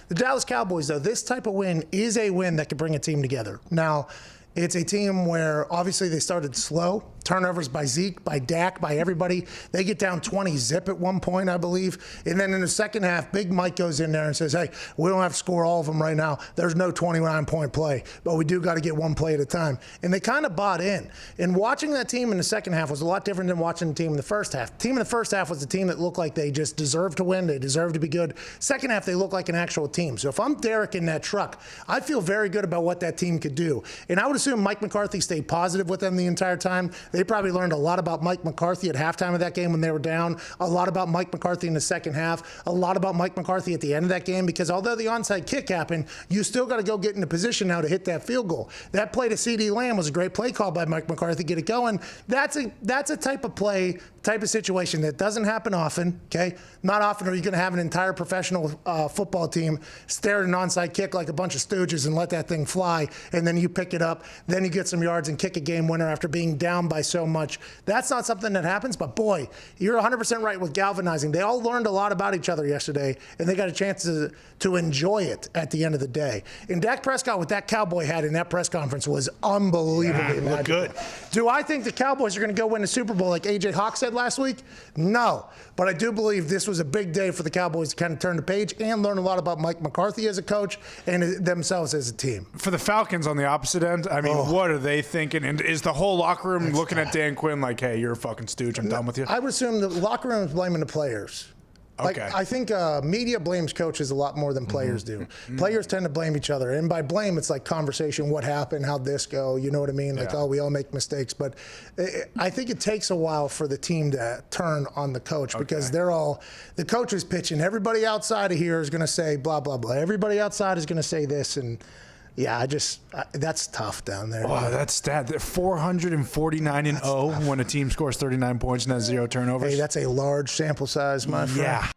The Dallas Cowboys, though, this type of win is a win that could bring a team together. Now, it's a team where obviously they started slow. Turnovers by Zeke, by Dak, by everybody. They get down 20-zip at one point, I believe. And then in the second half, Big Mike goes in there and says, hey, we don't have to score all of them right now. There's no 29-point play, but we do got to get one play at a time. And they kind of bought in. And watching that team in the second half was a lot different than watching the team in the first half. The team in the first half was the team that looked like they just deserved to win. They deserved to be good. Second half, they looked like an actual team. So if I'm Derek in that truck, I feel very good about what that team could do. And I would assume Mike McCarthy stayed positive with them the entire time. They probably learned a lot about Mike McCarthy at halftime of that game when they were down, a lot about Mike McCarthy in the second half, a lot about Mike McCarthy at the end of that game, because although the onside kick happened, you still got to go get in a position now to hit that field goal. That play to CeeDee Lamb was a great play call by Mike McCarthy, get it going. That's a type of play, type of situation that doesn't happen often, okay? Not often are you going to have an entire professional football team stare at an onside kick like a bunch of stooges and let that thing fly, and then you pick it up, then you get some yards and kick a game winner after being down by so much. That's not something that happens, but boy, you're 100% right with galvanizing. They all learned a lot about each other yesterday, and they got a chance to enjoy it at the end of the day. And Dak Prescott, with that Cowboy hat in that press conference, was unbelievably magical. Good. Do I think the Cowboys are going to go win the Super Bowl like A.J. Hawk said last week? No. But I do believe this was a big day for the Cowboys to kind of turn the page and learn a lot about Mike McCarthy as a coach and themselves as a team. For the Falcons on the opposite end, I mean, what are they thinking? And is the whole locker room looking at Dan Quinn like, hey, you're a fucking stooge, I'm done with you? I would assume the locker room is blaming the players. Like, Okay. I think media blames coaches a lot more than players do. Players tend to blame each other. And by blame, it's like conversation, what happened, how'd this go, you know what I mean? Like, oh, we all make mistakes. But I think it takes a while for the team to turn on the coach because the coach is pitching. Everybody outside of here is going to say blah, blah, blah. Everybody outside is going to say this. And, yeah, that's tough down there. Oh, that's sad. They're 449-0 when a team scores 39 points and has 0 turnovers. Hey, that's a large sample size, my friend. Yeah,